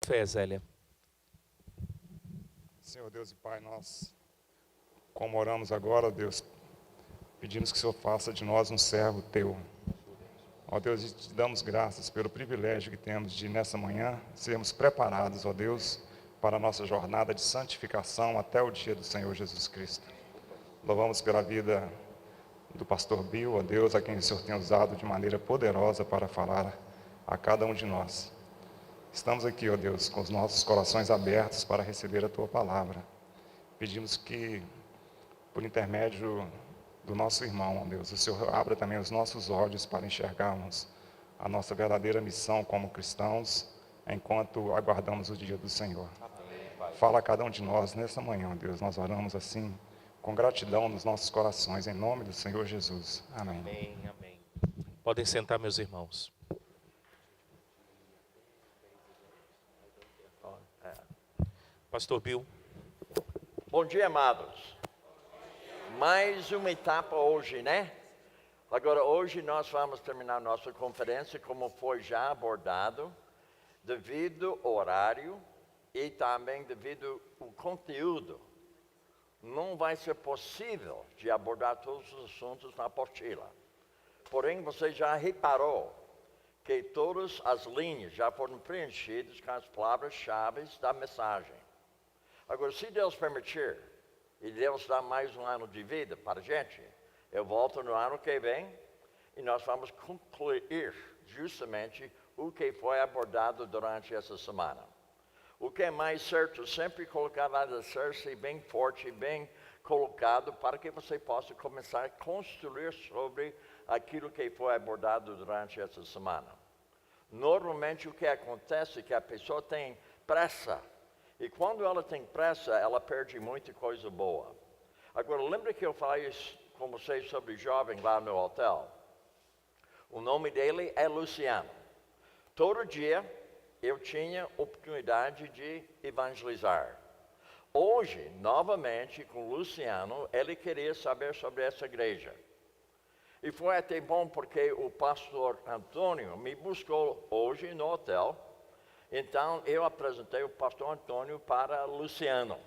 Fé, Zélia. Senhor Deus e Pai, nós, como oramos agora, Deus, pedimos que o Senhor faça de nós um servo Teu. Ó Deus, e te damos graças pelo privilégio que temos de, nessa manhã, sermos preparados, ó Deus, para a nossa jornada de santificação até o dia do Senhor Jesus Cristo. Louvamos pela vida do pastor Bill, ó Deus, a quem o Senhor tem usado de maneira poderosa para falar a cada um de nós. Estamos aqui, ó Deus, com os nossos corações abertos para receber a Tua palavra. Pedimos que, por intermédio do nosso irmão, ó Deus, o Senhor abra também os nossos olhos para enxergarmos a nossa verdadeira missão como cristãos, enquanto aguardamos o dia do Senhor. Fala a cada um de nós nessa manhã, ó Deus, nós oramos assim, com gratidão nos nossos corações, em nome do Senhor Jesus. Amém. Amém, amém. Podem sentar, meus irmãos. Pastor Bill. Bom dia, amados. Mais uma etapa hoje, né? Agora, hoje nós vamos terminar nossa conferência, como foi já abordado, devido ao horário e também devido ao conteúdo. Não vai ser possível de abordar todos os assuntos na apostila. Porém, você já reparou que todas as linhas já foram preenchidas com as palavras-chave da mensagem. Agora, se Deus permitir, e Deus dá mais um ano de vida para a gente, eu volto no ano que vem e nós vamos concluir justamente o que foi abordado durante essa semana. O que é mais certo, sempre colocar alicerce bem forte, bem colocado, para que você possa começar a construir sobre aquilo que foi abordado durante essa semana. Normalmente o que acontece é que a pessoa tem pressa, e quando ela tem pressa, ela perde muita coisa boa. Agora, lembra que eu falei com vocês sobre jovem lá no hotel? O nome dele é Luciano. Todo dia eu tinha oportunidade de evangelizar. Hoje, novamente, com o Luciano, ele queria saber sobre essa igreja. E foi até bom porque o pastor Antônio me buscou hoje no hotel. Então, eu apresentei o pastor Antônio para Luciano.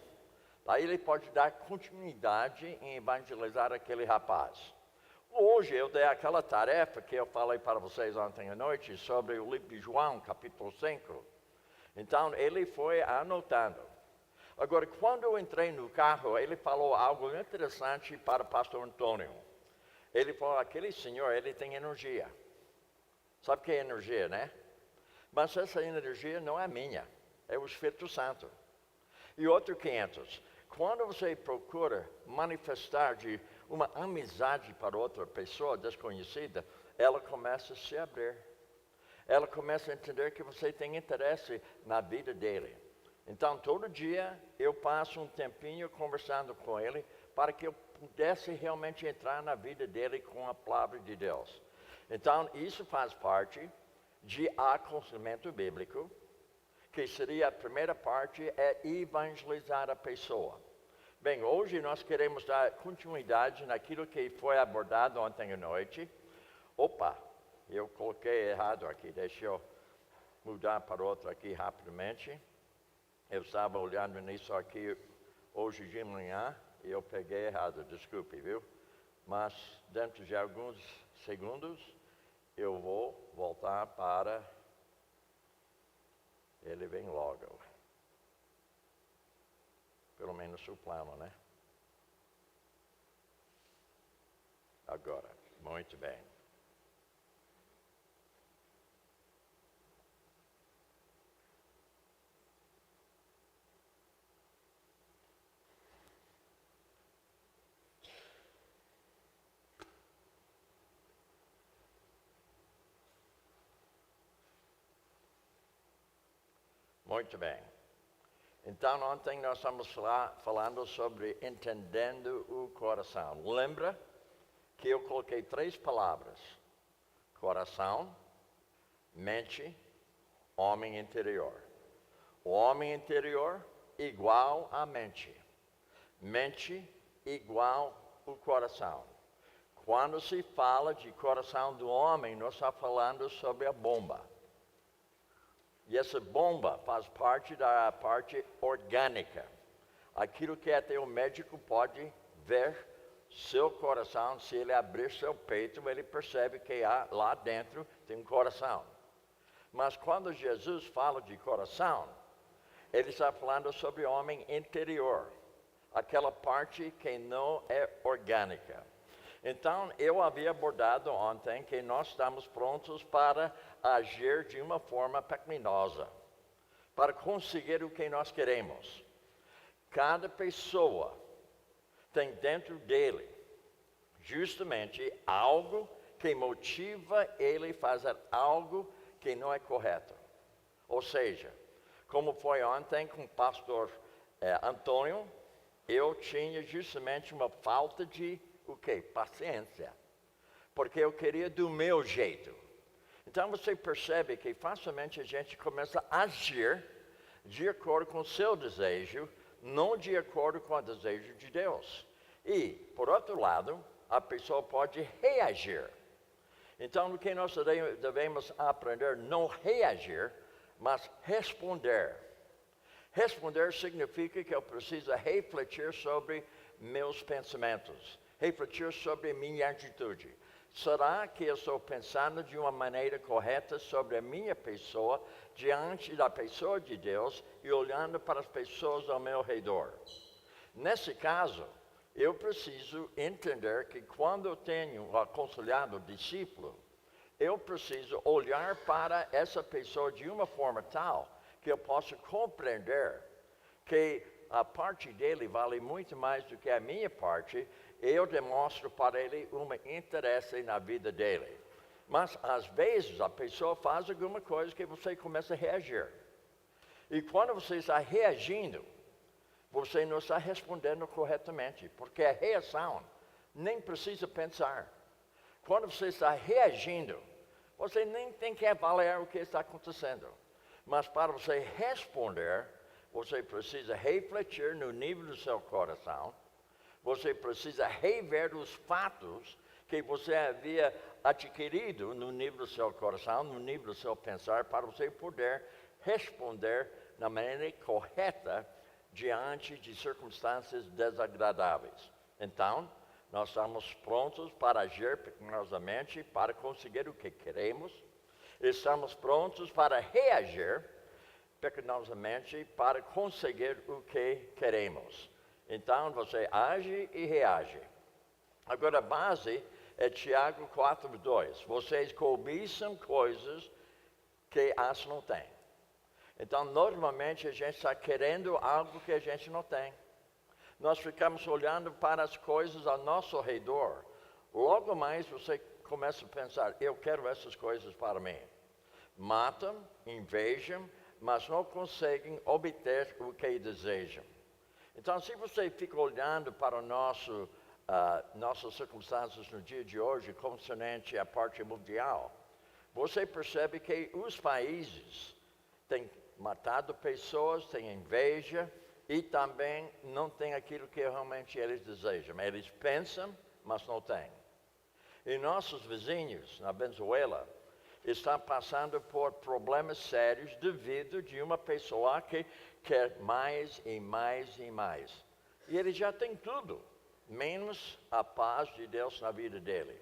Daí ele pode dar continuidade em evangelizar aquele rapaz. Hoje eu dei aquela tarefa que eu falei para vocês ontem à noite sobre o livro de João, capítulo 5. Então, ele foi anotando. Agora, quando eu entrei no carro, ele falou algo interessante para o pastor Antônio. Ele falou, aquele senhor, ele tem energia. Sabe o que é energia, né? Mas essa energia não é minha, é o Espírito Santo. E outro 500, quando você procura manifestar de uma amizade para outra pessoa desconhecida, ela começa a se abrir. Ela começa a entender que você tem interesse na vida dele. Então, todo dia eu passo um tempinho conversando com ele para que eu pudesse realmente entrar na vida dele com a palavra de Deus. Então, isso faz parte de aconselhamento bíblico, que seria a primeira parte, é evangelizar a pessoa. Bem, hoje nós queremos dar continuidade naquilo que foi abordado ontem à noite. Opa, eu coloquei errado aqui, deixa eu mudar para outro aqui rapidamente. Eu estava olhando nisso aqui hoje de manhã e eu peguei errado, desculpe, viu? Mas dentro de alguns segundos eu vou voltar para... Ele vem logo. Pelo menos o plano, né? Agora, muito bem. Muito bem. Então, ontem nós estamos falando sobre entendendo o coração. Lembra que eu coloquei 3 palavras: coração, mente, homem interior. O homem interior igual à mente. Mente igual ao coração. Quando se fala de coração do homem, nós estamos falando sobre a bomba. E essa bomba faz parte da parte orgânica. Aquilo que até o médico pode ver seu coração, se ele abrir seu peito, ele percebe que lá dentro tem um coração. Mas quando Jesus fala de coração, ele está falando sobre o homem interior, aquela parte que não é orgânica. Então, eu havia abordado ontem que nós estamos prontos para agir de uma forma pecaminosa, para conseguir o que nós queremos. Cada pessoa tem dentro dele justamente algo que motiva ele a fazer algo que não é correto. Ou seja, como foi ontem com o pastor Antônio, eu tinha justamente uma falta de paciência. Porque eu queria do meu jeito. Então você percebe que facilmente a gente começa a agir de acordo com o seu desejo, não de acordo com o desejo de Deus. E, por outro lado, a pessoa pode reagir. Então, o que nós devemos aprender, não reagir, mas responder. Responder significa que eu preciso refletir sobre meus pensamentos, refletir sobre minha atitude. Será que eu estou pensando de uma maneira correta sobre a minha pessoa, diante da pessoa de Deus e olhando para as pessoas ao meu redor? Nesse caso, eu preciso entender que quando eu tenho aconselhado o discípulo, eu preciso olhar para essa pessoa de uma forma tal que eu possa compreender que a parte dele vale muito mais do que a minha parte. Eu demonstro para ele um interesse na vida dele. Mas, às vezes, a pessoa faz alguma coisa que você começa a reagir. E quando você está reagindo, você não está respondendo corretamente, porque a reação nem precisa pensar. Quando você está reagindo, você nem tem que avaliar o que está acontecendo. Mas para você responder, você precisa refletir no nível do seu coração, você precisa rever os fatos que você havia adquirido no nível do seu coração, no nível do seu pensar, para você poder responder da maneira correta diante de circunstâncias desagradáveis. Então, nós estamos prontos para agir pecaminosamente, para conseguir o que queremos. Estamos prontos para reagir pecaminosamente, para conseguir o que queremos. Então, você age e reage. Agora, a base é Tiago 4:2. Vocês cobiçam coisas que as não têm. Então, normalmente, a gente está querendo algo que a gente não tem. Nós ficamos olhando para as coisas ao nosso redor. Logo mais, você começa a pensar, eu quero essas coisas para mim. Matam, invejam, mas não conseguem obter o que desejam. Então, se você fica olhando para nossas circunstâncias no dia de hoje, concernente à parte mundial, você percebe que os países têm matado pessoas, têm inveja e também não têm aquilo que realmente eles desejam. Eles pensam, mas não têm. E nossos vizinhos, na Venezuela, estão passando por problemas sérios devido de uma pessoa que quer mais e mais e mais. E ele já tem tudo, menos a paz de Deus na vida dele.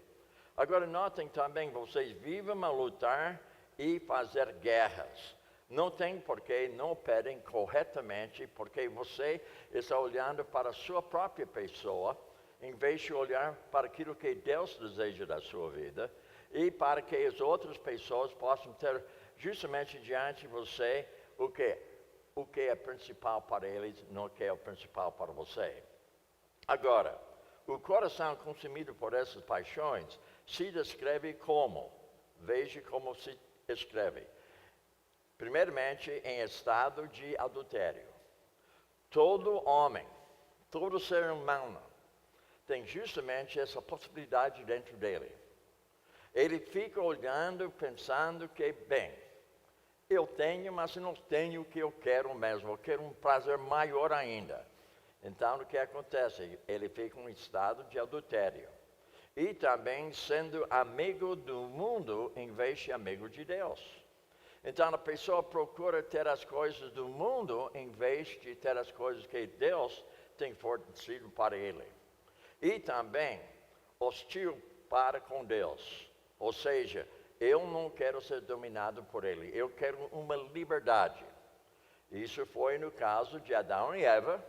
Agora notem também, vocês vivem a lutar e fazer guerras. Não tem porquê, não operem corretamente, porque você está olhando para a sua própria pessoa, em vez de olhar para aquilo que Deus deseja da sua vida, e para que as outras pessoas possam ter justamente diante de você o que é principal para eles, não o que é o principal para você. Agora, o coração consumido por essas paixões se descreve como? Veja como se escreve. Primeiramente, em estado de adultério. Todo homem, todo ser humano, tem justamente essa possibilidade dentro dele. Ele fica olhando, pensando que, bem, eu tenho, mas não tenho o que eu quero mesmo, eu quero um prazer maior ainda. Então, o que acontece? Ele fica em um estado de adultério. E também sendo amigo do mundo em vez de amigo de Deus. Então a pessoa procura ter as coisas do mundo em vez de ter as coisas que Deus tem fornecido para ele. E também hostil para com Deus. Ou seja, eu não quero ser dominado por ele, eu quero uma liberdade. Isso foi no caso de Adão e Eva,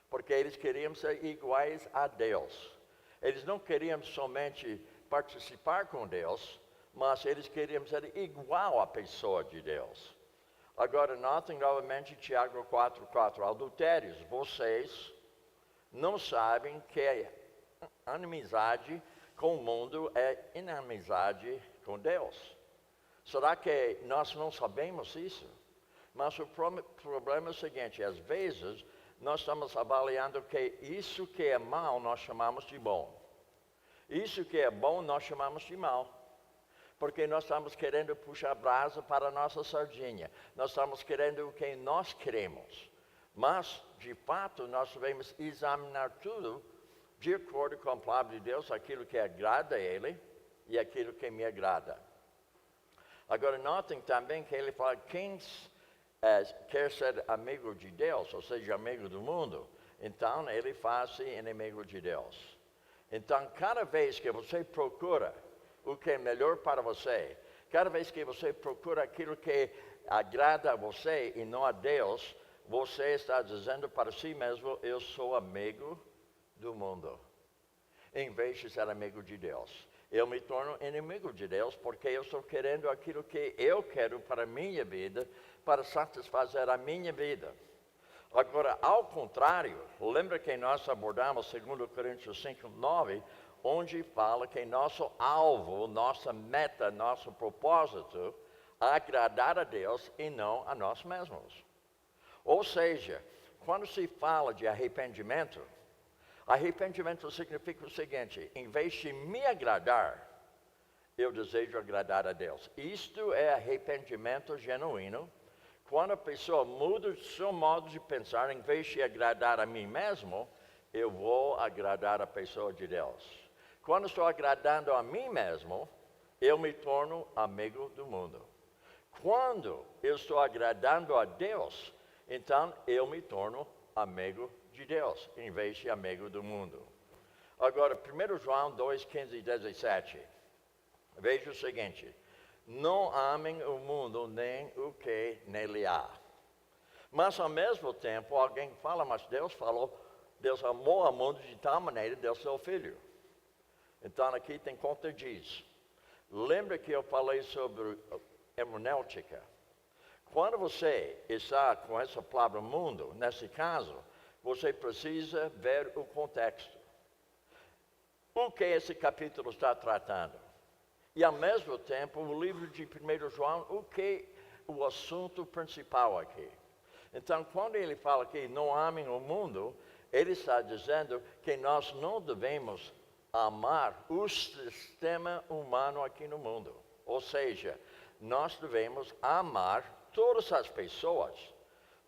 porque eles queriam ser iguais a Deus. Eles não queriam somente participar com Deus, mas eles queriam ser igual à pessoa de Deus. Agora, notem novamente Tiago 4:4. Adultérios, vocês não sabem que a inimizade com o mundo é inimizade com Deus. Será que nós não sabemos isso? Mas o problema é o seguinte, às vezes nós estamos avaliando que isso que é mal nós chamamos de bom. Isso que é bom nós chamamos de mal. Porque nós estamos querendo puxar brasa para a nossa sardinha. Nós estamos querendo o que nós queremos. Mas, de fato, nós devemos examinar tudo de acordo com a palavra de Deus, aquilo que agrada a Ele e aquilo que me agrada. Agora, notem também que ele fala, quem quer ser amigo de Deus, ou seja, amigo do mundo, então ele faz-se inimigo de Deus. Então, cada vez que você procura o que é melhor para você, cada vez que você procura aquilo que agrada a você e não a Deus, você está dizendo para si mesmo, eu sou amigo do mundo, em vez de ser amigo de Deus. Eu me torno inimigo de Deus porque eu estou querendo aquilo que eu quero para a minha vida, para satisfazer a minha vida. Agora, ao contrário, lembra que nós abordamos 2 Coríntios 5:9, onde fala que nosso alvo, nossa meta, nosso propósito é agradar a Deus e não a nós mesmos. Ou seja, quando se fala de arrependimento significa o seguinte, em vez de me agradar, eu desejo agradar a Deus. Isto é arrependimento genuíno, quando a pessoa muda o seu modo de pensar, em vez de agradar a mim mesmo, eu vou agradar a pessoa de Deus. Quando estou agradando a mim mesmo, eu me torno amigo do mundo. Quando eu estou agradando a Deus, então eu me torno amigo de Deus, em vez de amigo do mundo. Agora, 1 João 2:15 e 17. Veja o seguinte, não amem o mundo nem o que nele há. Mas ao mesmo tempo, alguém fala, mas Deus falou, Deus amou o mundo de tal maneira, deu seu Filho. Então aqui tem contradiz. Lembra que eu falei sobre hermenêutica? Quando você está com essa palavra mundo, nesse caso, você precisa ver o contexto. O que esse capítulo está tratando? E ao mesmo tempo, o livro de 1 João, o que é o assunto principal aqui? Então, quando ele fala que não amem o mundo, ele está dizendo que nós não devemos amar o sistema humano aqui no mundo. Ou seja, nós devemos amar todas as pessoas,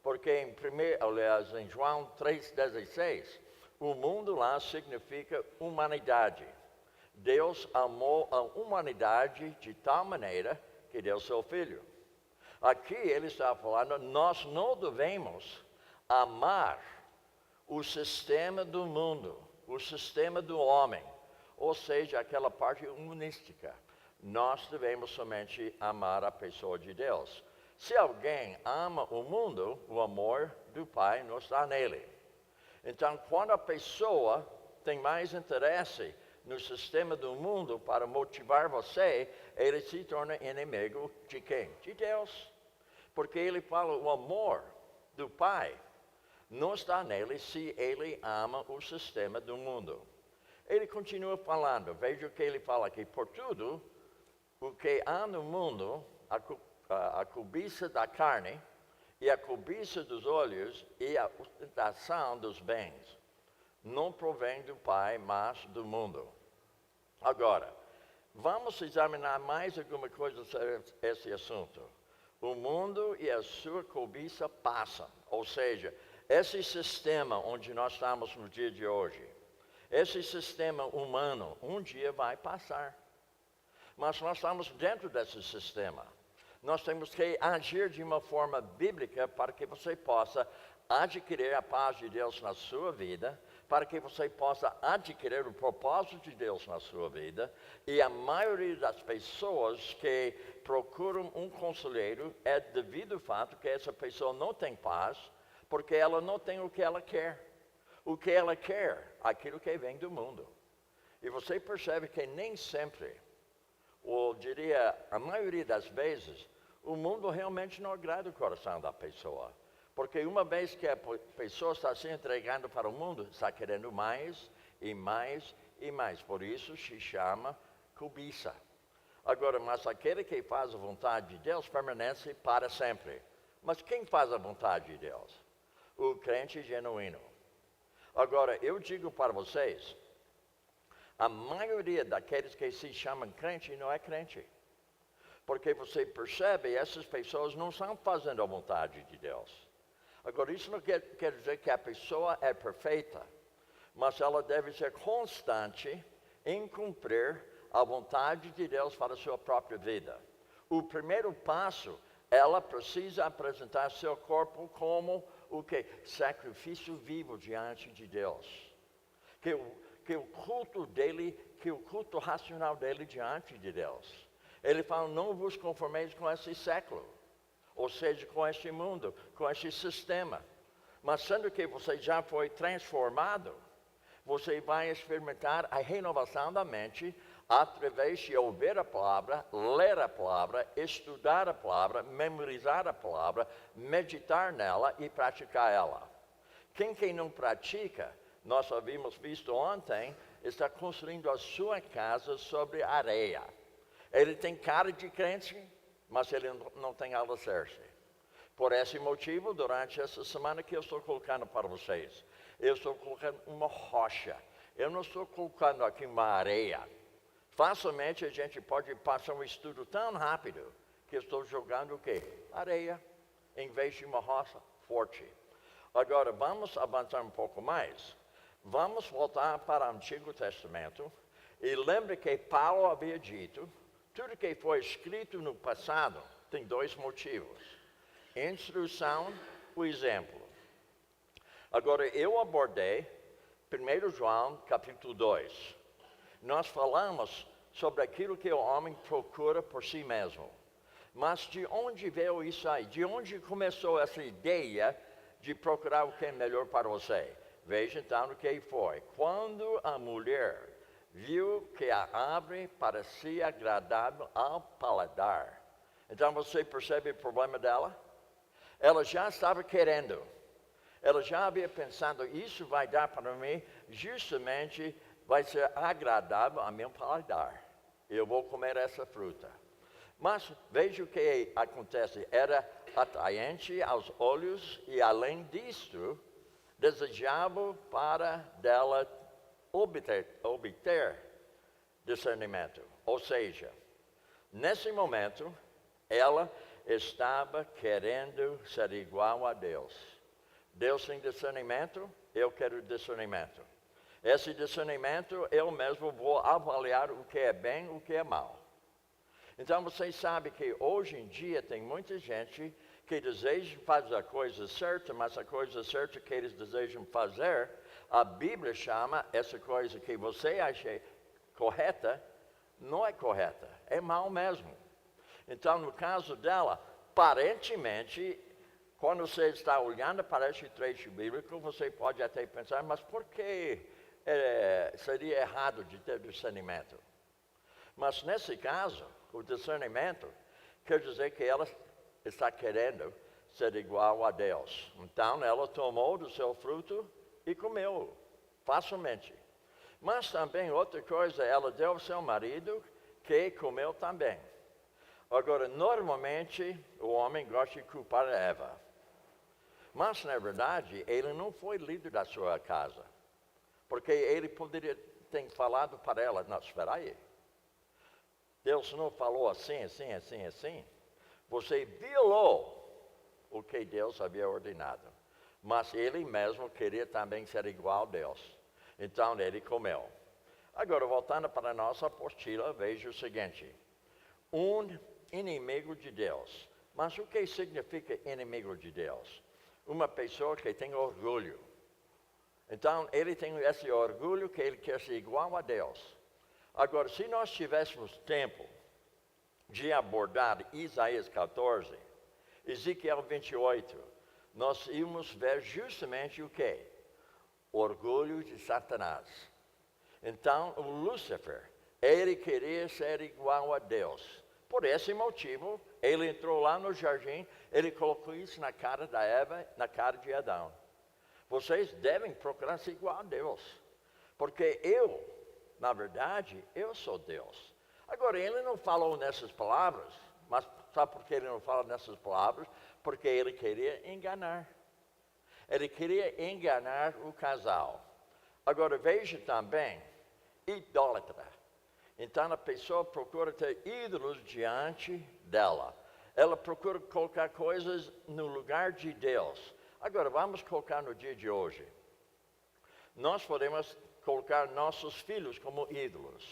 porque em João 3,16, o mundo lá significa humanidade. Deus amou a humanidade de tal maneira que deu seu Filho. Aqui ele está falando, nós não devemos amar o sistema do mundo, o sistema do homem, ou seja, aquela parte humanística. Nós devemos somente amar a pessoa de Deus. Se alguém ama o mundo, o amor do Pai não está nele. Então, quando a pessoa tem mais interesse no sistema do mundo para motivar você, ele se torna inimigo de quem? De Deus. Porque ele fala, o amor do Pai não está nele se ele ama o sistema do mundo. Ele continua falando, veja o que ele fala aqui, por tudo o que há no mundo, a cobiça da carne, e a cobiça dos olhos, e a ostentação dos bens, não provém do Pai, mas do mundo. Agora, vamos examinar mais alguma coisa sobre esse assunto. O mundo e a sua cobiça passam, ou seja, esse sistema onde nós estamos no dia de hoje, esse sistema humano, um dia vai passar. Mas nós estamos dentro desse sistema. Nós temos que agir de uma forma bíblica para que você possa adquirir a paz de Deus na sua vida, para que você possa adquirir o propósito de Deus na sua vida. E a maioria das pessoas que procuram um conselheiro é devido ao fato que essa pessoa não tem paz, porque ela não tem o que ela quer. O que ela quer, aquilo que vem do mundo. E você percebe que nem sempre, ou diria, a maioria das vezes, o mundo realmente não agrada o coração da pessoa. Porque uma vez que a pessoa está se entregando para o mundo, está querendo mais e mais e mais. Por isso se chama cobiça. Agora, mas aquele que faz a vontade de Deus permanece para sempre. Mas quem faz a vontade de Deus? O crente genuíno. Agora, eu digo para vocês, a maioria daqueles que se chamam crente não é crente. Porque você percebe, essas pessoas não estão fazendo a vontade de Deus. Agora, isso não quer dizer que a pessoa é perfeita, mas ela deve ser constante em cumprir a vontade de Deus para a sua própria vida. O primeiro passo, ela precisa apresentar seu corpo como o que? Sacrifício vivo diante de Deus. Que o culto dele, que o culto racional dele diante de Deus. Ele fala, não vos conformeis com esse século. Ou seja, com este mundo, com este sistema. Mas sendo que você já foi transformado, você vai experimentar a renovação da mente através de ouvir a palavra, ler a palavra, estudar a palavra, memorizar a palavra, meditar nela e praticar ela. Quem não pratica, nós havíamos visto ontem, está construindo a sua casa sobre areia. Ele tem cara de crente, mas ele não tem alicerce. Por esse motivo, durante essa semana que eu estou colocando para vocês, eu estou colocando uma rocha. Eu não estou colocando aqui uma areia. Facilmente a gente pode passar um estudo tão rápido que eu estou jogando o quê? Areia, em vez de uma rocha forte. Agora, vamos avançar um pouco mais. Vamos voltar para o Antigo Testamento. E lembre que Paulo havia dito, tudo que foi escrito no passado tem dois motivos. Instrução, o exemplo. Agora, eu abordei 1 João, capítulo 2. Nós falamos sobre aquilo que o homem procura por si mesmo. Mas de onde veio isso aí? De onde começou essa ideia de procurar o que é melhor para você? Veja então o que foi. Quando a mulher viu que a árvore parecia agradável ao paladar. Então você percebe o problema dela? Ela já estava querendo. Ela já havia pensado, isso vai dar para mim, justamente vai ser agradável ao meu paladar. Eu vou comer essa fruta. Mas veja o que acontece. Era atraente aos olhos e além disso, desejável para dela obter discernimento. Ou seja, nesse momento, ela estava querendo ser igual a Deus. Deus tem discernimento, eu quero discernimento. Esse discernimento, eu mesmo vou avaliar o que é bem e o que é mal. Então, vocês sabem que hoje em dia tem muita gente que deseja fazer a coisa certa, mas a coisa certa que eles desejam fazer, a Bíblia chama essa coisa que você acha correta, não é correta, é mal mesmo. Então, no caso dela, aparentemente, quando você está olhando para esse trecho bíblico, você pode até pensar, mas por que seria errado de ter discernimento? Mas nesse caso, o discernimento quer dizer que ela está querendo ser igual a Deus. Então, ela tomou do seu fruto e comeu facilmente. Mas também outra coisa, ela deu ao seu marido que comeu também. Agora, normalmente, o homem gosta de culpar Eva. Mas, na verdade, ele não foi líder da sua casa. Porque ele poderia ter falado para ela, não, espera aí. Deus não falou assim. Você violou o que Deus havia ordenado. Mas ele mesmo queria também ser igual a Deus. Então ele comeu. Agora, voltando para a nossa apostila, veja o seguinte. inimigo de Deus. Mas o que significa inimigo de Deus? Uma pessoa que tem orgulho. Então, ele tem esse orgulho que ele quer ser igual a Deus. Agora, se nós tivéssemos tempo de abordar Isaías 14, Ezequiel 28, nós íamos ver justamente o quê? Orgulho de Satanás. Então, o Lúcifer, ele queria ser igual a Deus. Por esse motivo, ele entrou lá no jardim, ele colocou isso na cara da Eva, na cara de Adão. Vocês devem procurar ser igual a Deus. Porque na verdade, eu sou Deus. Agora, ele não falou nessas palavras, mas sabe por que ele não fala nessas palavras? Porque ele queria enganar. Ele queria enganar o casal. Agora, veja também, idólatra. Então, a pessoa procura ter ídolos diante dela. Ela procura colocar coisas no lugar de Deus. Agora, vamos colocar no dia de hoje. Nós podemos colocar nossos filhos como ídolos.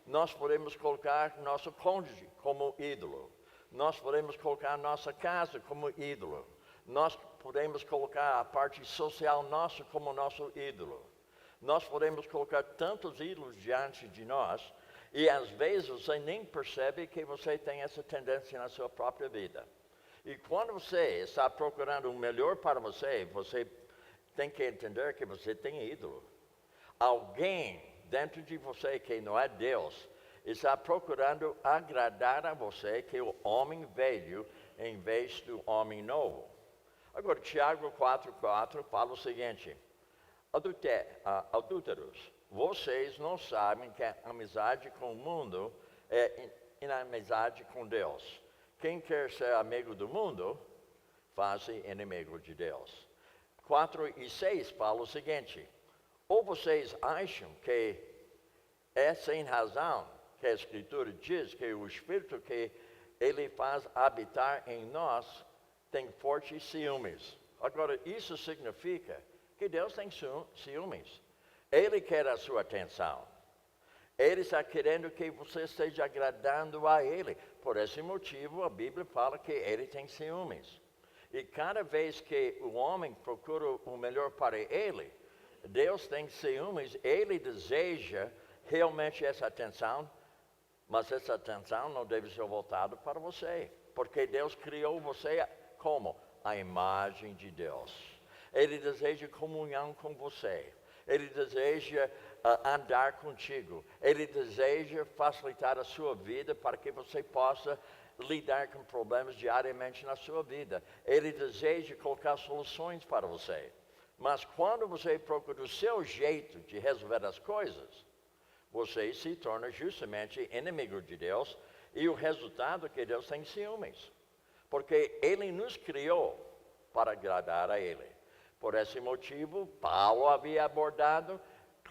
Nós podemos colocar nosso cônjuge como ídolo. Nós podemos colocar nossa casa como ídolo. Nós podemos colocar a parte social nossa como nosso ídolo. Nós podemos colocar tantos ídolos diante de nós e às vezes você nem percebe que você tem essa tendência na sua própria vida. E quando você está procurando o melhor para você, você tem que entender que você tem ídolo. Alguém dentro de você que não é Deus está procurando agradar a você, que é o homem velho, em vez do homem novo. Agora, Tiago 4,4 fala o seguinte: adúlteros, vocês não sabem que a amizade com o mundo é inimizade com Deus. Quem quer ser amigo do mundo, faz-se inimigo de Deus. 4:6 fala o seguinte: ou vocês acham que é sem razão que a Escritura diz que o Espírito que Ele faz habitar em nós tem fortes ciúmes. Agora, isso significa que Deus tem ciúmes. Ele quer a sua atenção. Ele está querendo que você esteja agradando a Ele. Por esse motivo, a Bíblia fala que Ele tem ciúmes. E cada vez que o homem procura o melhor para ele, Deus tem ciúmes. Ele deseja realmente essa atenção, mas essa atenção não deve ser voltada para você. Porque Deus criou você como? A imagem de Deus. Ele deseja comunhão com você. Ele deseja andar contigo. Ele deseja facilitar a sua vida para que você possa lidar com problemas diariamente na sua vida. Ele deseja colocar soluções para você. Mas quando você procura o seu jeito de resolver as coisas, você se torna justamente inimigo de Deus, e o resultado é que Deus tem ciúmes. Porque Ele nos criou para agradar a Ele. Por esse motivo, Paulo havia abordado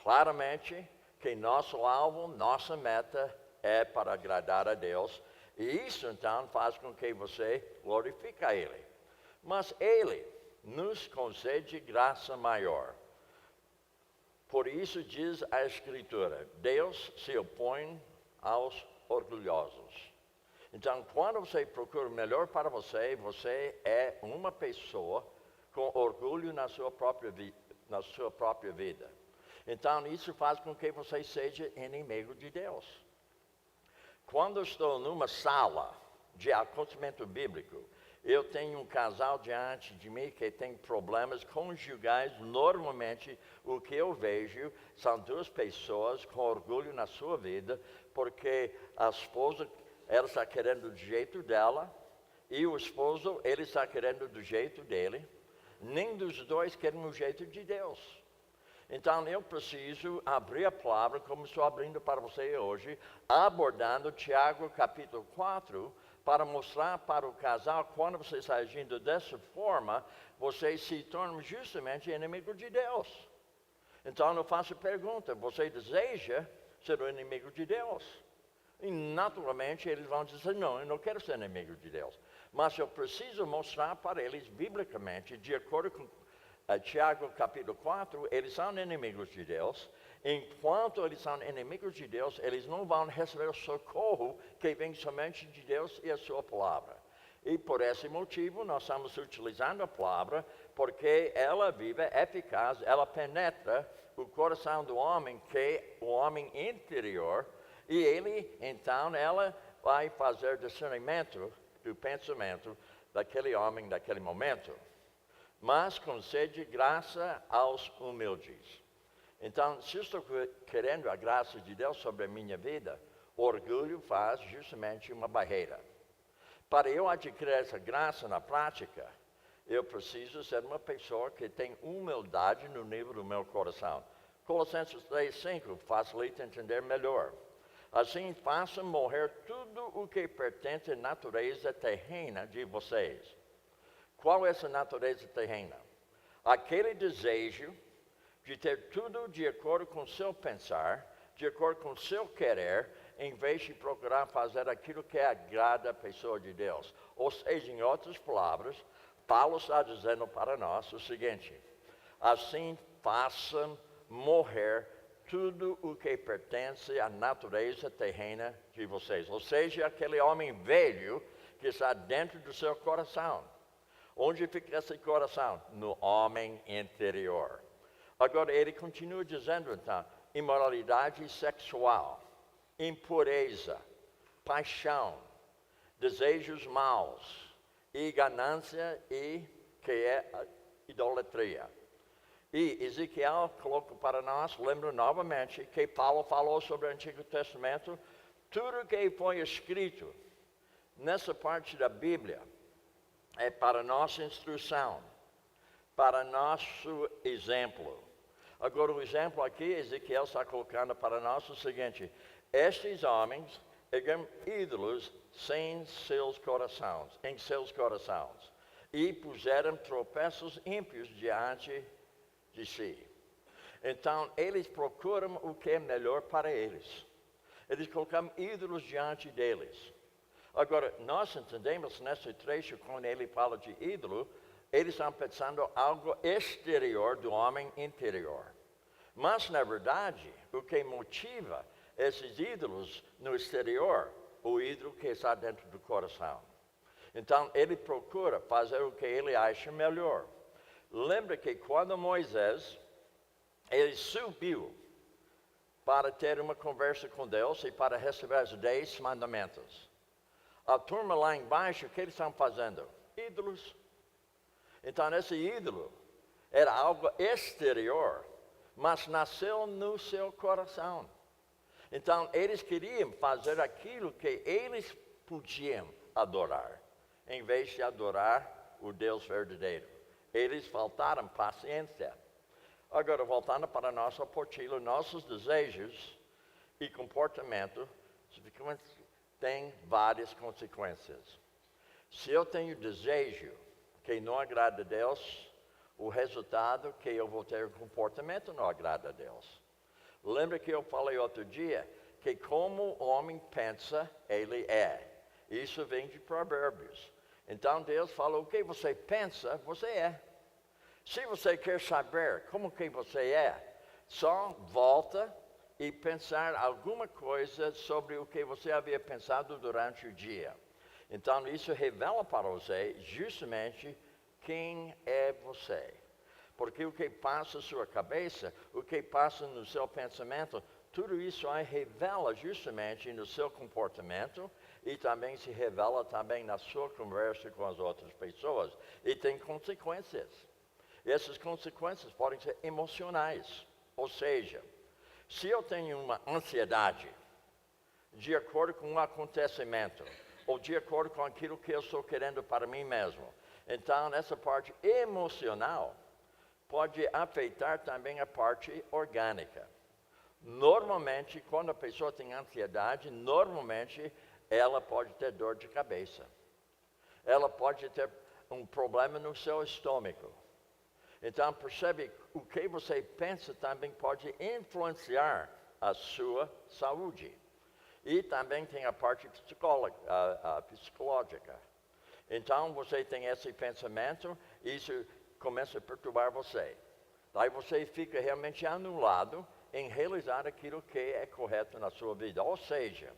claramente que nosso alvo, nossa meta é para agradar a Deus. E isso então faz com que você glorifique a Ele. Mas Ele nos concede graça maior. Por isso diz a Escritura: Deus se opõe aos orgulhosos. Então, quando você procura o melhor para você, você é uma pessoa com orgulho na sua própria vida. Então, isso faz com que você seja inimigo de Deus. Quando eu estou numa sala de aconselhamento bíblico, eu tenho um casal diante de mim que tem problemas conjugais. Normalmente, o que eu vejo são duas pessoas com orgulho na sua vida, porque a esposa, ela está querendo do jeito dela, e o esposo, ele está querendo do jeito dele. Nem dos dois querem o jeito de Deus. Então, eu preciso abrir a palavra, como estou abrindo para você hoje, abordando Tiago capítulo 4, para mostrar para o casal, quando você está agindo dessa forma, você se torna justamente inimigo de Deus. Então, eu faço a pergunta: você deseja ser o inimigo de Deus? E naturalmente eles vão dizer: não, eu não quero ser inimigo de Deus. Mas eu preciso mostrar para eles, biblicamente, de acordo com Tiago capítulo 4, eles são inimigos de Deus. Enquanto eles são inimigos de Deus, eles não vão receber o socorro que vem somente de Deus e a sua palavra. E por esse motivo, nós estamos utilizando a palavra, porque ela vive, é eficaz, ela penetra o coração do homem, que é o homem interior, e ele, então, ela vai fazer discernimento do pensamento daquele homem, daquele momento. Mas concede graça aos humildes. Então, se eu estou querendo a graça de Deus sobre a minha vida, orgulho faz justamente uma barreira. Para eu adquirir essa graça na prática, eu preciso ser uma pessoa que tem humildade no nível do meu coração. Colossenses 3:5 facilita entender melhor. Assim, façam morrer tudo o que pertence à natureza terrena de vocês. Qual é essa natureza terrena? Aquele desejo de ter tudo de acordo com o seu pensar, de acordo com o seu querer, em vez de procurar fazer aquilo que agrada a pessoa de Deus. Ou seja, em outras palavras, Paulo está dizendo para nós o seguinte: assim façam morrer tudo o que pertence à natureza terrena de vocês. Ou seja, aquele homem velho que está dentro do seu coração. Onde fica esse coração? No homem interior. Agora, ele continua dizendo, então, imoralidade sexual, impureza, paixão, desejos maus, e ganância, e que é a idolatria. E Ezequiel coloca para nós, lembra novamente, que Paulo falou sobre o Antigo Testamento, tudo que foi escrito nessa parte da Bíblia é para nossa instrução, para nosso exemplo. Agora, o exemplo aqui, Ezequiel está colocando para nós o seguinte: estes homens eram ídolos em seus corações, e puseram tropeços ímpios diante de si. Então, eles procuram o que é melhor para eles. Eles colocam ídolos diante deles. Agora, nós entendemos nesse trecho, quando ele fala de ídolo, eles estão pensando algo exterior do homem interior. Mas, na verdade, o que motiva esses ídolos no exterior, o ídolo que está dentro do coração. Então, ele procura fazer o que ele acha melhor. Lembra que quando Moisés, ele subiu para ter uma conversa com Deus e para receber os 10 mandamentos. A turma lá embaixo, o que eles estão fazendo? Ídolos. Então, esse ídolo era algo exterior, mas nasceu no seu coração. Então, eles queriam fazer aquilo que eles podiam adorar, em vez de adorar o Deus verdadeiro. Eles faltaram paciência. Agora, voltando para a nossa apostila, nossos desejos e comportamento têm várias consequências. Se eu tenho desejo que não agrada a Deus, o resultado que eu vou ter comportamento não agrada a Deus. Lembra que eu falei outro dia que como o homem pensa, ele é. Isso vem de Provérbios. Então Deus fala, o que você pensa, você é. Se você quer saber como que você é, só volta e pensar alguma coisa sobre o que você havia pensado durante o dia. Então isso revela para você justamente quem é você. Porque o que passa na sua cabeça, o que passa no seu pensamento, tudo isso aí revela justamente no seu comportamento e também se revela também na sua conversa com as outras pessoas. E tem consequências. E essas consequências podem ser emocionais. Ou seja, se eu tenho uma ansiedade de acordo com um acontecimento, ou de acordo com aquilo que eu estou querendo para mim mesmo, então essa parte emocional pode afetar também a parte orgânica. Normalmente, quando a pessoa tem ansiedade, normalmente ela pode ter dor de cabeça. Ela pode ter um problema no seu estômago. Então, percebe, o que você pensa também pode influenciar a sua saúde. E também tem a parte psicológica. Então, você tem esse pensamento, isso começa a perturbar você. Daí você fica realmente anulado em realizar aquilo que é correto na sua vida. Ou seja,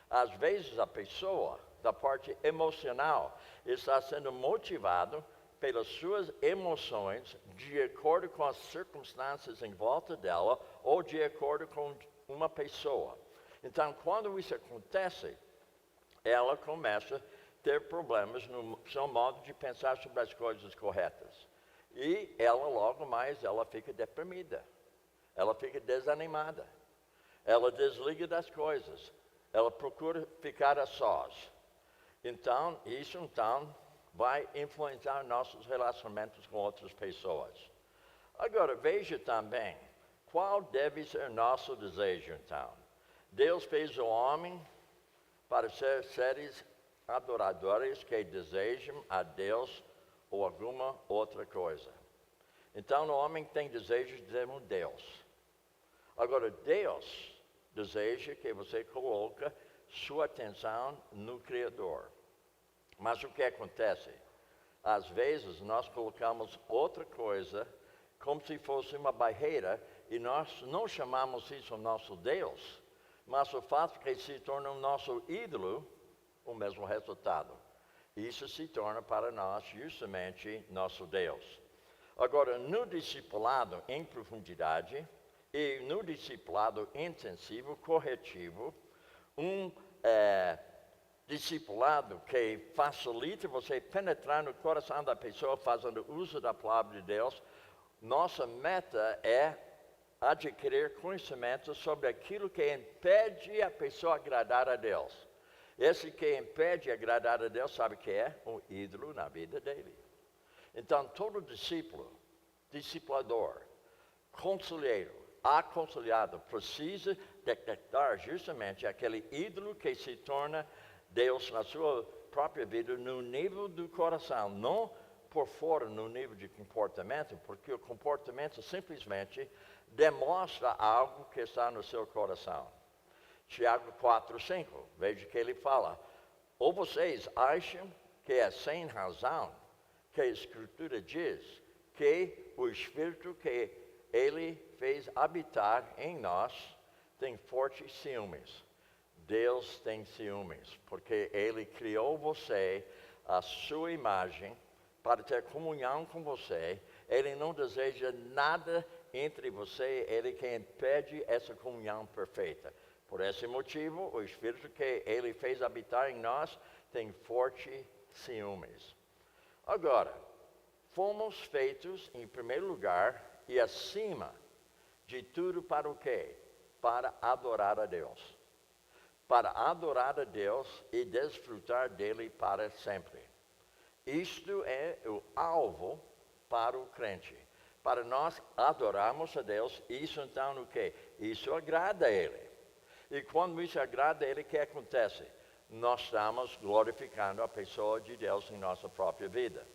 às vezes a pessoa, da parte emocional, está sendo motivado pelas suas emoções de acordo com as circunstâncias em volta dela ou de acordo com uma pessoa. Então, quando isso acontece, ela começa a ter problemas no seu modo de pensar sobre as coisas corretas. E ela, logo mais, ela fica deprimida. Ela fica desanimada. Ela desliga das coisas. Ela procura ficar a sós. Então, isso vai influenciar nossos relacionamentos com outras pessoas. Agora, veja também, qual deve ser nosso desejo, então? Deus fez o homem para ser seres adoradores que desejam a Deus ou alguma outra coisa. Então, o homem tem desejo de ter um Deus. Agora, Deus deseja que você coloque sua atenção no Criador. Mas o que acontece? Às vezes, nós colocamos outra coisa como se fosse uma barreira e nós não chamamos isso nosso Deus, mas o fato que se torna o nosso ídolo, o mesmo resultado. Isso se torna para nós justamente nosso Deus. Agora, no discipulado em profundidade e no discipulado intensivo, corretivo, discipulado que facilita você penetrar no coração da pessoa fazendo uso da palavra de Deus, nossa meta é adquirir conhecimento sobre aquilo que impede a pessoa agradar a Deus. Esse que impede agradar a Deus, sabe o que é? Um ídolo na vida dele. Então, todo discípulo, discipulador, conselheiro, aconselhado, precisa detectar justamente aquele ídolo que se torna Deus na sua própria vida no nível do coração, não por fora no nível de comportamento, porque o comportamento simplesmente demonstra algo que está no seu coração. Tiago 4:5, veja que ele fala: ou vocês acham que é sem razão que a Escritura diz que o Espírito que Ele fez habitar em nós tem fortes ciúmes. Deus tem ciúmes, porque Ele criou você, a sua imagem, para ter comunhão com você. Ele não deseja nada entre você, Ele que impede essa comunhão perfeita. Por esse motivo, o Espírito que Ele fez habitar em nós tem fortes ciúmes. Agora, fomos feitos, em primeiro lugar, e acima de tudo para o quê? Para adorar a Deus. Para adorar a Deus e desfrutar dele para sempre. Isto é o alvo para o crente. Para nós adorarmos a Deus, isso então o quê? Isso agrada a Ele. E quando isso agrada a Ele, o que acontece? Nós estamos glorificando a pessoa de Deus em nossa própria vida.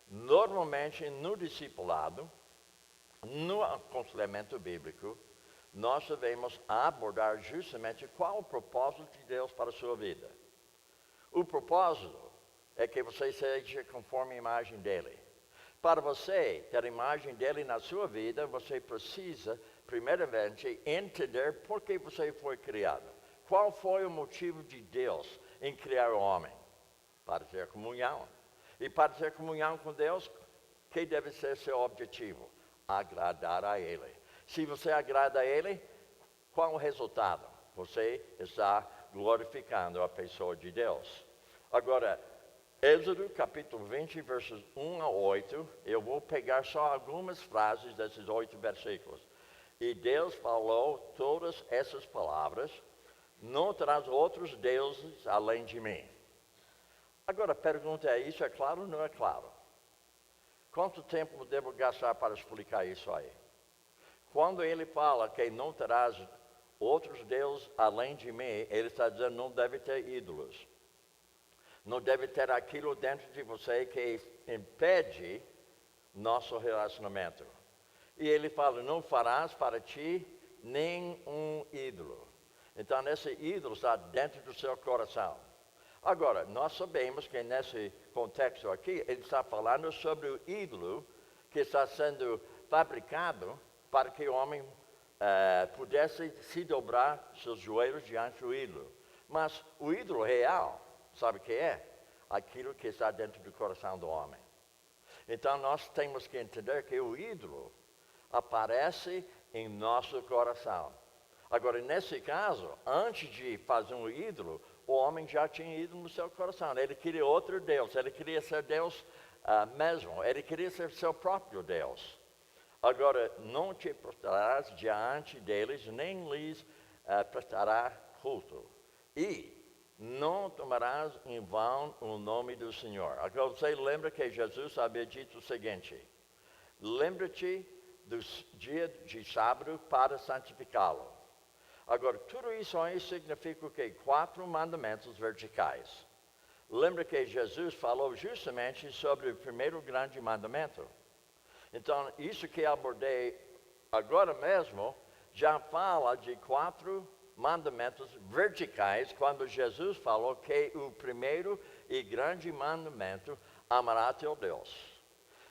Normalmente, no discipulado, no aconselhamento bíblico, nós devemos abordar justamente qual o propósito de Deus para a sua vida. O propósito é que você seja conforme a imagem dEle. Para você ter a imagem dEle na sua vida, você precisa, primeiramente, entender por que você foi criado. Qual foi o motivo de Deus em criar o homem? Para ter comunhão. E para ter comunhão com Deus, que deve ser seu objetivo? Agradar a Ele. Se você agrada a Ele, qual o resultado? Você está glorificando a pessoa de Deus. Agora, Êxodo capítulo 20, versos 1 a 8, eu vou pegar só algumas frases desses 8 versículos. E Deus falou todas essas palavras: não terás outros deuses além de mim. Agora a pergunta é: isso é claro ou não é claro? Quanto tempo devo gastar para explicar isso aí? Quando ele fala que não terás outros deuses além de mim, ele está dizendo não deve ter ídolos. Não deve ter aquilo dentro de você que impede nosso relacionamento. E ele fala: não farás para ti nenhum ídolo. Então esse ídolo está dentro do seu coração. Agora, nós sabemos que nesse contexto aqui, ele está falando sobre o ídolo que está sendo fabricado para que o homem pudesse se dobrar seus joelhos diante do ídolo. Mas o ídolo real, sabe o que é? Aquilo que está dentro do coração do homem. Então nós temos que entender que o ídolo aparece em nosso coração. Agora, nesse caso, antes de fazer um ídolo, o homem já tinha ídolo no seu coração. Ele queria outro Deus, ele queria ser Deus mesmo, ele queria ser seu próprio Deus. Agora, não te prostrarás diante deles, nem lhes prestará culto. E não tomarás em vão o nome do Senhor. Agora, você lembra que Jesus havia dito o seguinte: lembra-te do dia de sábado para santificá-lo. Agora, tudo isso aí significa o quê? 4 mandamentos verticais. Lembra que Jesus falou justamente sobre o primeiro grande mandamento? Então, isso que abordei agora mesmo, já fala de 4 mandamentos verticais, quando Jesus falou que o primeiro e grande mandamento, amará teu Deus.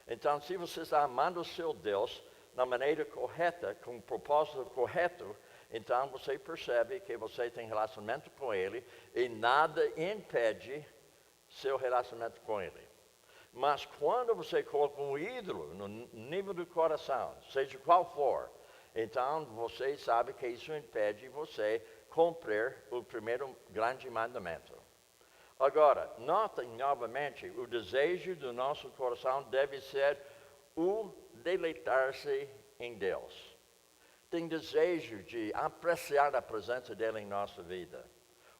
Então, se você está amando o seu Deus na maneira correta, com o propósito correto, então você percebe que você tem relacionamento com Ele e nada impede seu relacionamento com Ele. Mas quando você coloca um ídolo no nível do coração, seja qual for, então você sabe que isso impede você cumprir o primeiro grande mandamento. Agora, notem novamente, o desejo do nosso coração deve ser o deleitar-se em Deus. Tem desejo de apreciar a presença dele em nossa vida.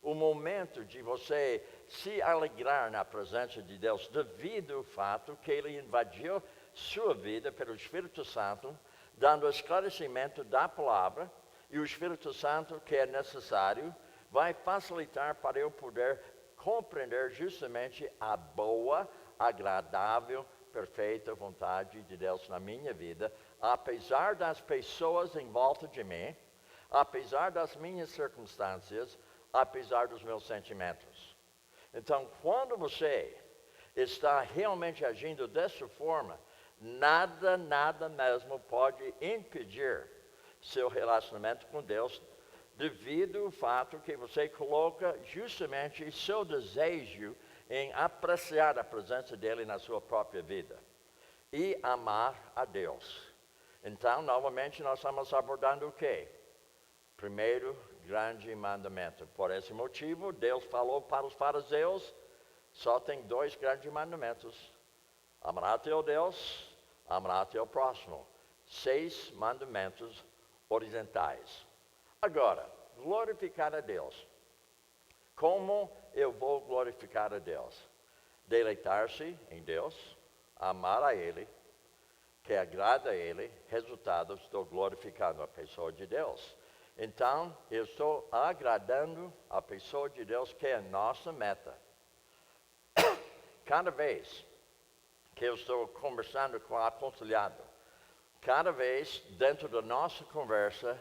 O momento de você se alegrar na presença de Deus devido ao fato que ele invadiu sua vida pelo Espírito Santo, dando esclarecimento da palavra, e o Espírito Santo, que é necessário, vai facilitar para eu poder compreender justamente a boa, agradável, perfeita vontade de Deus na minha vida, apesar das pessoas em volta de mim, apesar das minhas circunstâncias, apesar dos meus sentimentos. Então, quando você está realmente agindo dessa forma, nada mesmo pode impedir seu relacionamento com Deus, devido ao fato que você coloca justamente seu desejo em apreciar a presença dele na sua própria vida e amar a Deus. Então, novamente, nós estamos abordando o quê? Primeiro grande mandamento. Por esse motivo, Deus falou para os fariseus, só tem 2 grandes mandamentos: amará teu Deus, amará teu próximo. 6 mandamentos horizontais. Agora, glorificar a Deus. Como eu vou glorificar a Deus? Deleitar-se em Deus, amar a Ele, que agrada a Ele, resultado, estou glorificando a pessoa de Deus. Então, eu estou agradando a pessoa de Deus, que é a nossa meta. Cada vez que eu estou conversando com o aconselhado, cada vez dentro da nossa conversa,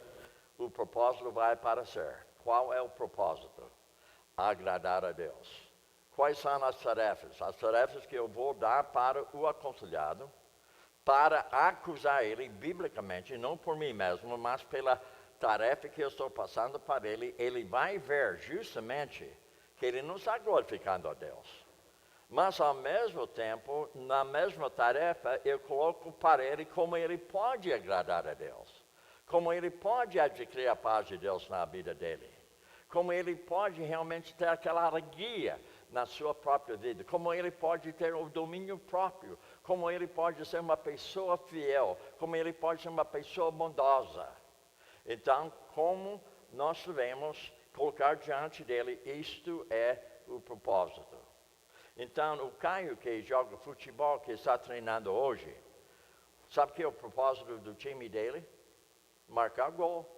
o propósito vai aparecer. Qual é o propósito? Agradar a Deus. Quais são as tarefas? As tarefas que eu vou dar para o aconselhado, para acusar ele biblicamente, não por mim mesmo, mas pela tarefa que eu estou passando para ele. Ele vai ver justamente que ele não está glorificando a Deus. Mas ao mesmo tempo, na mesma tarefa, eu coloco para ele como ele pode agradar a Deus. Como ele pode adquirir a paz de Deus na vida dele. Como ele pode realmente ter aquela alegria na sua própria vida. Como ele pode ter o domínio próprio. Como ele pode ser uma pessoa fiel. Como ele pode ser uma pessoa bondosa. Então, como nós devemos colocar diante dele, isto é o propósito. Então, o Caio, que joga futebol, que está treinando hoje, sabe que é o propósito do time dele? Marcar gol.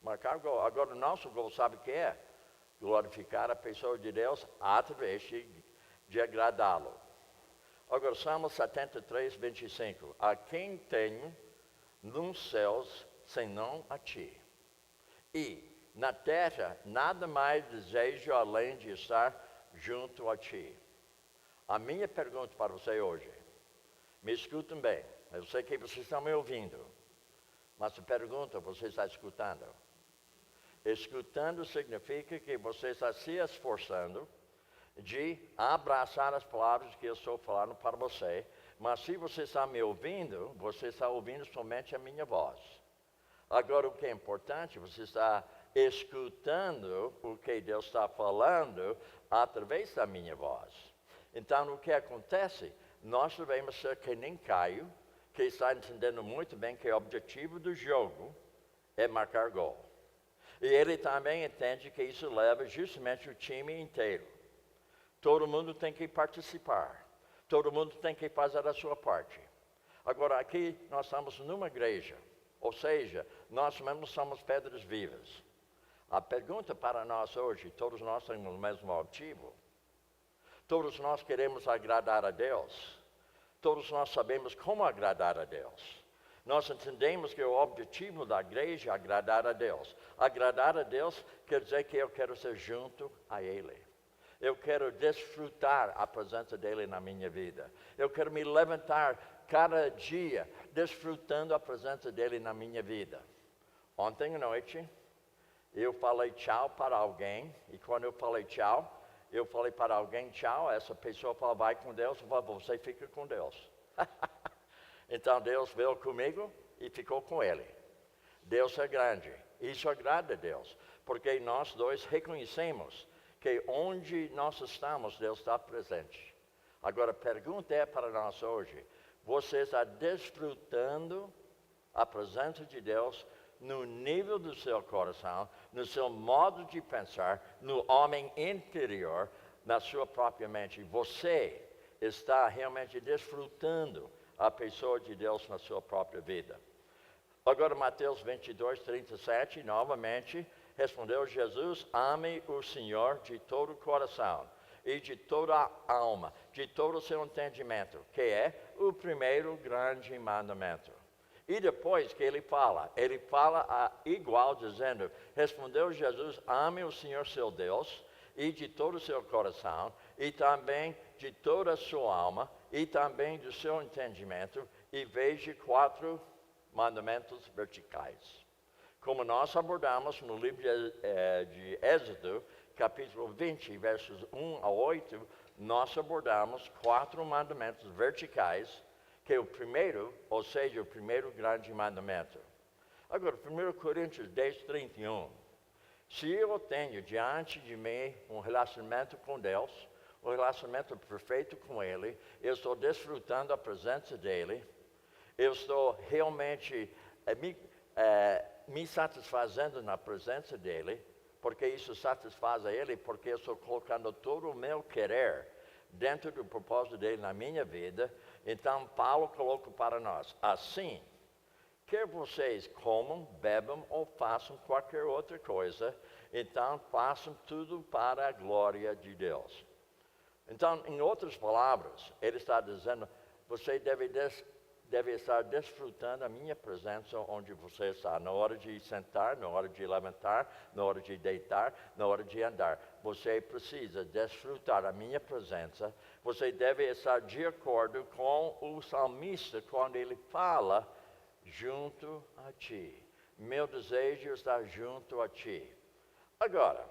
Marcar gol. Agora, o nosso gol, sabe o que é? Glorificar a pessoa de Deus através de agradá-lo. Agora, Salmo 73, 25. A quem tenho nos céus, senão a ti. E na terra, nada mais desejo além de estar junto a ti. A minha pergunta para você hoje, me escutem bem, Eu sei que vocês estão me ouvindo, mas a pergunta, você está escutando? Escutando significa que você está se esforçando de abraçar as palavras que eu estou falando para você, mas se você está me ouvindo, você está ouvindo somente a minha voz. Agora, o que é importante, você está escutando o que Deus está falando através da minha voz. Então, o que acontece? Nós devemos ser que nem Caio, que está entendendo muito bem que o objetivo do jogo é marcar gol. E ele também entende que isso leva justamente o time inteiro. Todo mundo tem que participar. Todo mundo tem que fazer a sua parte. Agora, aqui nós estamos numa igreja. Ou seja, nós mesmos somos pedras vivas. A pergunta para nós hoje, todos nós temos o mesmo objetivo. Todos nós queremos agradar a Deus. Todos nós sabemos como agradar a Deus. Nós entendemos que o objetivo da igreja é agradar a Deus. Agradar a Deus quer dizer que eu quero ser junto a Ele. Eu quero desfrutar a presença dEle na minha vida. Eu quero me levantar cada dia desfrutando a presença dEle na minha vida. Ontem à noite, eu falei tchau para alguém. E quando eu falei tchau, eu falei para alguém tchau. Essa pessoa falou, vai com Deus. Eu falei, você fica com Deus. Então Deus veio comigo e ficou com ele. Deus é grande. Isso agrada a Deus. Porque nós dois reconhecemos que onde nós estamos, Deus está presente. Agora a pergunta é para nós hoje. Você está desfrutando a presença de Deus no nível do seu coração, no seu modo de pensar, no homem interior, na sua própria mente. Você está realmente desfrutando a pessoa de Deus na sua própria vida. Agora, Mateus 22, 37, novamente, respondeu Jesus, ame o Senhor de todo o coração e de toda a alma, de todo o seu entendimento, que é o primeiro grande mandamento. E depois que ele fala igual, dizendo, respondeu Jesus, ame o Senhor seu Deus e de todo o seu coração e também de toda a sua alma e também do seu entendimento, e veja 4 mandamentos verticais. Como nós abordamos no livro de Êxodo, capítulo 20, versos 1 a 8, nós abordamos 4 mandamentos verticais, que é o primeiro, ou seja, o primeiro grande mandamento. Agora, 1 Coríntios 10, 31. Se eu tenho diante de mim um relacionamento com Deus, um relacionamento perfeito com Ele, eu estou desfrutando a presença dEle, eu estou realmente me satisfazendo na presença dEle, porque isso satisfaz a Ele, porque eu estou colocando todo o meu querer dentro do propósito dEle na minha vida. Então, Paulo coloca para nós, assim, quer vocês comam, bebam ou façam qualquer outra coisa, então façam tudo para a glória de Deus. Então, em outras palavras, ele está dizendo, você deve estar desfrutando a minha presença onde você está, na hora de sentar, na hora de levantar, na hora de deitar, na hora de andar. Você precisa desfrutar a minha presença. Você deve estar de acordo com o salmista quando ele fala, junto a ti. Meu desejo está junto a ti. Agora,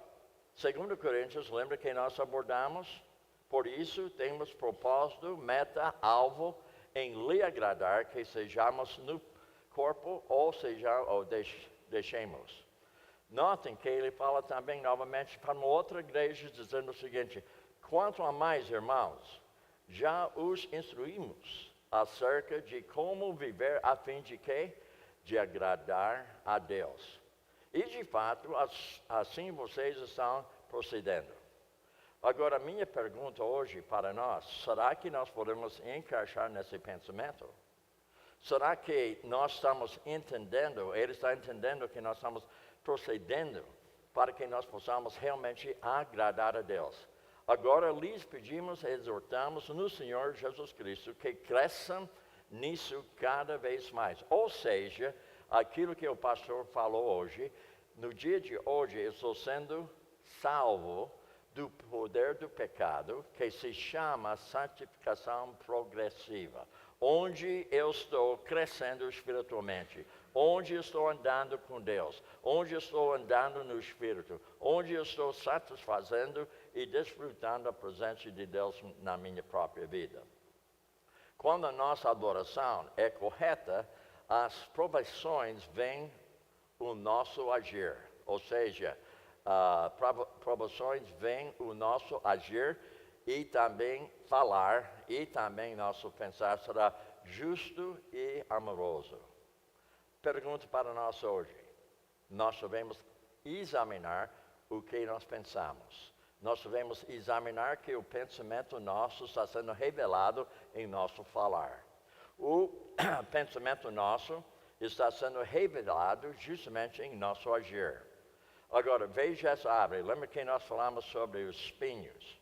2 Coríntios, lembra que nós abordamos? Por isso, temos propósito, meta, alvo, em lhe agradar, que sejamos no corpo ou deixemos. Notem que ele fala também novamente para uma outra igreja, dizendo o seguinte, quanto a mais, irmãos, já os instruímos acerca de como viver a fim de quê? De agradar a Deus. E de fato, assim vocês estão procedendo. Agora, a minha pergunta hoje para nós, será que nós podemos encaixar nesse pensamento? Será que nós estamos entendendo, ele está entendendo que nós estamos procedendo para que nós possamos realmente agradar a Deus? Agora, lhes pedimos, exortamos no Senhor Jesus Cristo que cresçam nisso cada vez mais. Ou seja, aquilo que o pastor falou hoje, no dia de hoje eu estou sendo salvo do poder do pecado, que se chama santificação progressiva. onde eu estou crescendo espiritualmente, onde eu estou andando com Deus, onde eu estou andando no Espírito, onde eu estou satisfazendo e desfrutando a presença de Deus na minha própria vida. Quando a nossa adoração é correta, as provações vêm o nosso agir, ou seja, provações vêm o nosso agir e também falar, e também nosso pensar será justo e amoroso. Pergunta para nós hoje. Nós devemos examinar o que nós pensamos. Nós devemos examinar que o pensamento nosso está sendo revelado em nosso falar. O pensamento nosso está sendo revelado justamente em nosso agir. Agora, veja essa árvore. Lembra que nós falamos sobre os espinhos?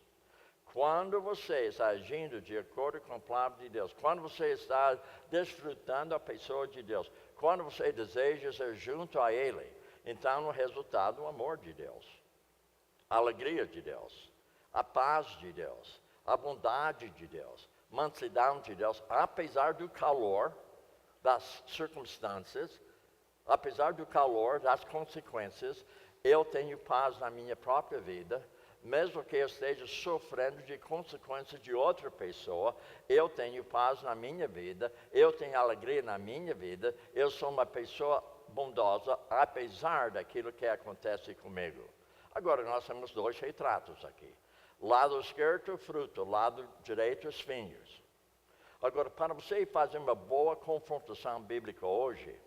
Quando você está agindo de acordo com a palavra de Deus, quando você está desfrutando a pessoa de Deus, quando você deseja ser junto a Ele, então o resultado é o amor de Deus, a alegria de Deus, a paz de Deus, a bondade de Deus, mansidão de Deus, apesar do calor das circunstâncias, apesar do calor das consequências, eu tenho paz na minha própria vida. Mesmo que eu esteja sofrendo de consequências de outra pessoa, eu tenho paz na minha vida, eu tenho alegria na minha vida, eu sou uma pessoa bondosa, apesar daquilo que acontece comigo. Agora, nós temos dois retratos aqui. Lado esquerdo, fruto, lado direito, espinhos. Agora, para você fazer uma boa confrontação bíblica hoje,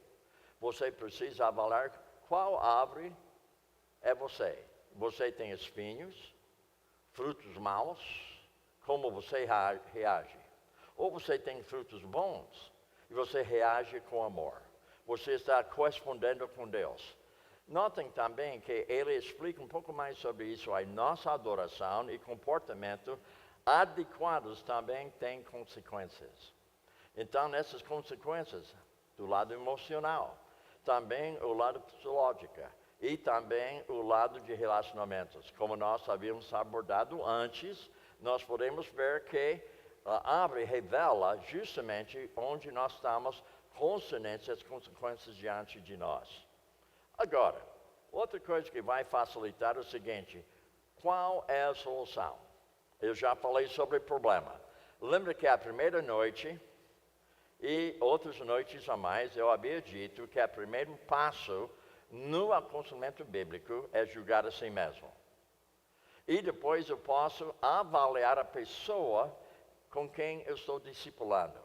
você precisa avaliar qual árvore é você. Você tem espinhos, frutos maus, como você reage? Ou você tem frutos bons e você reage com amor? Você está correspondendo com Deus. Notem também que ele explica um pouco mais sobre isso. A nossa adoração e comportamento adequados também têm consequências. Então, essas consequências, do lado emocional, também o lado psicológico, e também o lado de relacionamentos. Como nós havíamos abordado antes, nós podemos ver que a árvore revela justamente onde nós estamos conscientes das consequências diante de nós. Agora, outra coisa que vai facilitar é o seguinte: qual é a solução? Eu já falei sobre o problema. Lembra que a primeira noite e outras noites a mais eu havia dito que o primeiro passo no aconselhamento bíblico é julgar a si mesmo. E depois eu posso avaliar a pessoa com quem eu estou discipulando.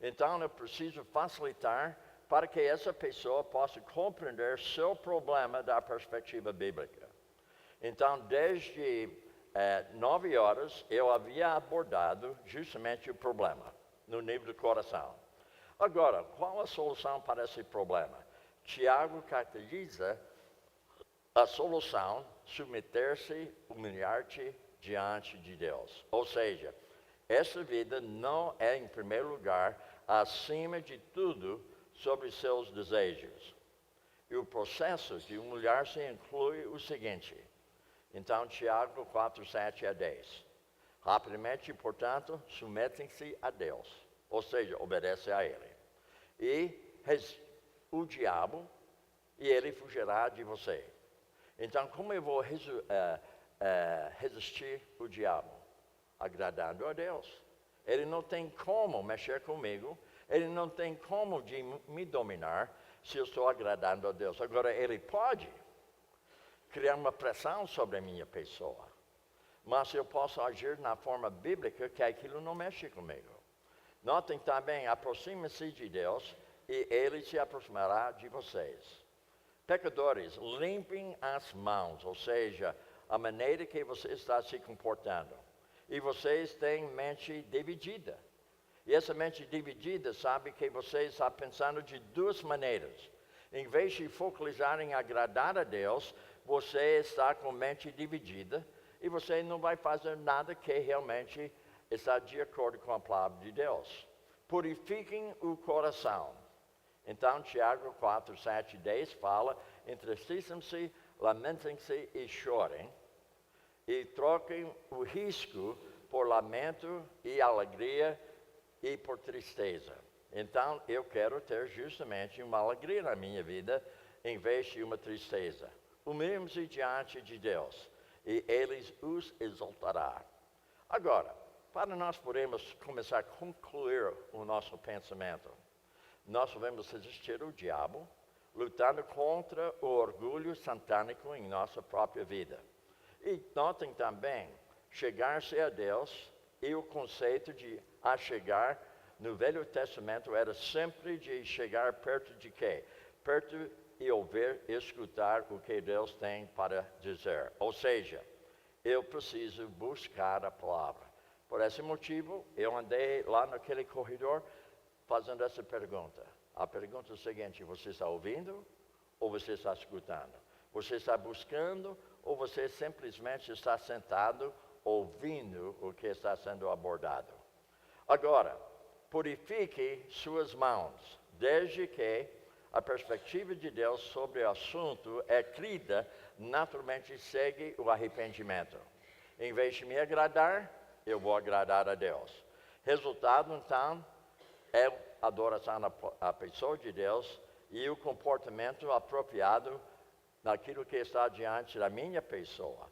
Então eu preciso facilitar para que essa pessoa possa compreender seu problema da perspectiva bíblica. Então, desde 9 horas, eu havia abordado justamente o problema, no nível do coração. Agora, qual a solução para esse problema? Tiago caracteriza a solução, submeter-se, humilhar-te diante de Deus. Ou seja, essa vida não é, em primeiro lugar, acima de tudo, sobre seus desejos. E o processo de humilhar-se inclui o seguinte. Então, Tiago 4, 7 a 10. Rapidamente, portanto, submetem-se a Deus. Ou seja, obedece a Ele. E o diabo, e ele fugirá de você. Então, como eu vou resistir o diabo? Agradando a Deus. Ele não tem como mexer comigo, ele não tem como de me dominar se eu estou agradando a Deus. Agora, ele pode criar uma pressão sobre a minha pessoa, mas eu posso agir na forma bíblica que aquilo não mexe comigo. Notem também, aproxime-se de Deus e Ele se aproximará de vocês. Pecadores, limpem as mãos, ou seja, a maneira que você está se comportando. E vocês têm mente dividida. E essa mente dividida sabe que você está pensando de duas maneiras. Em vez de focalizar em agradar a Deus, você está com mente dividida e você não vai fazer nada que realmente está de acordo com a palavra de Deus. Purifiquem o coração. Então, Tiago 4, 7 e 10 fala: entristeçam-se, lamentem-se e chorem, e troquem o risco por lamento e alegria, e por tristeza. Então, eu quero ter justamente uma alegria na minha vida, em vez de uma tristeza. Humilhemos-se diante de Deus, e Ele os exaltará. Agora, para nós podermos começar a concluir o nosso pensamento, nós vamos resistir ao diabo, lutando contra o orgulho satânico em nossa própria vida. E notem também, chegar-se a Deus e o conceito de chegar no Velho Testamento era sempre de chegar perto de quê? Perto e ouvir, escutar o que Deus tem para dizer. Ou seja, eu preciso buscar a palavra. Por esse motivo, eu andei lá naquele corredor fazendo essa pergunta. A pergunta é a seguinte: você está ouvindo ou você está escutando? Você está buscando ou você simplesmente está sentado ouvindo o que está sendo abordado? Agora, purifique suas mãos, desde que a perspectiva de Deus sobre o assunto é crida, naturalmente segue o arrependimento. Em vez de me agradar, eu vou agradar a Deus. Resultado, então, é a adoração à pessoa de Deus e o comportamento apropriado naquilo que está diante da minha pessoa.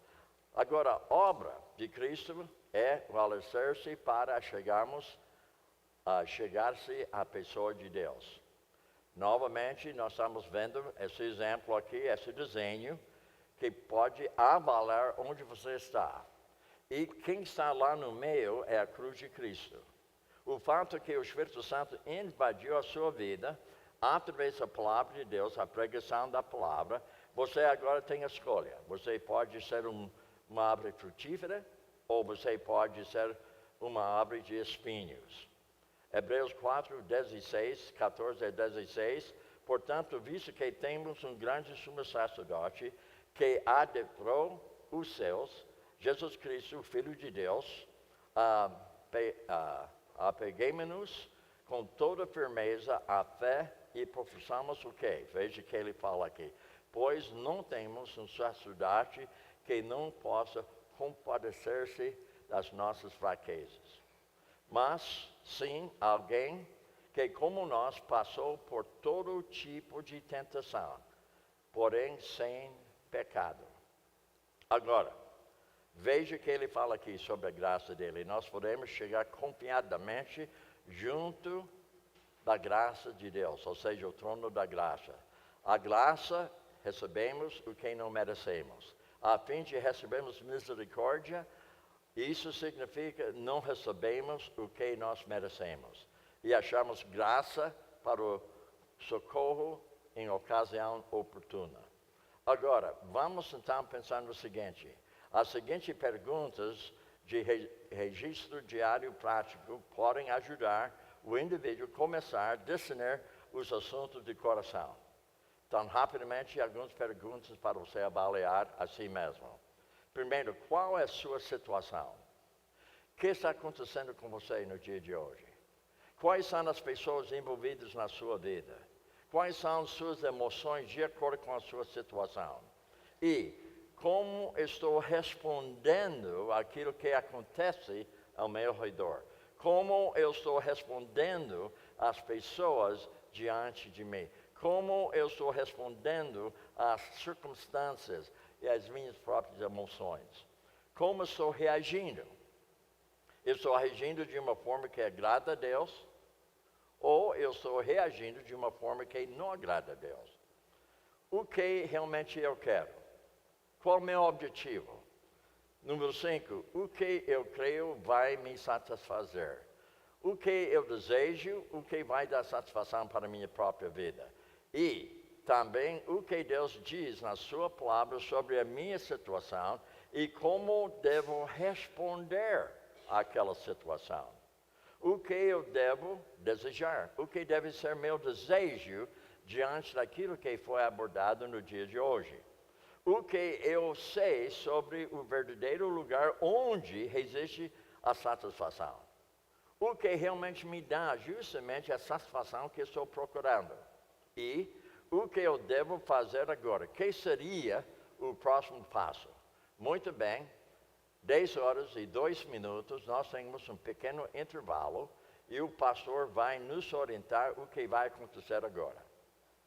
Agora, a obra de Cristo é o alicerce para chegar-se à pessoa de Deus. Novamente, nós estamos vendo esse exemplo aqui, esse desenho, que pode avaliar onde você está. E quem está lá no meio é a cruz de Cristo. O fato que o Espírito Santo invadiu a sua vida, através da palavra de Deus, a pregação da palavra, você agora tem a escolha. Você pode ser uma árvore frutífera, ou você pode ser uma árvore de espinhos. Hebreus 4, 16, 14 a 16. Portanto, visto que temos um grande sumo sacerdote que adentrou os céus, Jesus Cristo, o Filho de Deus, apeguemos-nos com toda firmeza à fé e professamos o quê? Veja que ele fala aqui. Pois não temos um sacerdote que não possa compadecer-se das nossas fraquezas. Mas, sim, alguém que, como nós, passou por todo tipo de tentação, porém sem pecado. Agora, veja que ele fala aqui sobre a graça dele. Nós podemos chegar confiadamente junto da graça de Deus, ou seja, o trono da graça. A graça, recebemos o que não merecemos. A fim de recebermos misericórdia, isso significa não recebemos o que nós merecemos. E achamos graça para o socorro em ocasião oportuna. Agora, vamos então pensar no seguinte. As seguintes perguntas de registro diário prático podem ajudar o indivíduo a começar a discernir os assuntos de coração. Então, rapidamente, algumas perguntas para você avaliar a si mesmo. Primeiro, qual é a sua situação? O que está acontecendo com você no dia de hoje? Quais são as pessoas envolvidas na sua vida? Quais são as suas emoções de acordo com a sua situação? E como estou respondendo àquilo que acontece ao meu redor? Como eu estou respondendo às pessoas diante de mim? Como eu estou respondendo às circunstâncias e às minhas próprias emoções? Como estou reagindo? Eu estou reagindo de uma forma que agrada a Deus? Ou eu estou reagindo de uma forma que não agrada a Deus? O que realmente eu quero? Qual é o meu objetivo? Número 5, o que eu creio vai me satisfazer? O que eu desejo, o que vai dar satisfação para a minha própria vida? E também o que Deus diz na sua palavra sobre a minha situação e como devo responder àquela situação. O que eu devo desejar? O que deve ser meu desejo diante daquilo que foi abordado no dia de hoje? O que eu sei sobre o verdadeiro lugar onde reside a satisfação? O que realmente me dá justamente a satisfação que estou procurando? E o que eu devo fazer agora? Que seria o próximo passo? Muito bem, 10 horas e 2 minutos, nós temos um pequeno intervalo e o pastor vai nos orientar o que vai acontecer agora.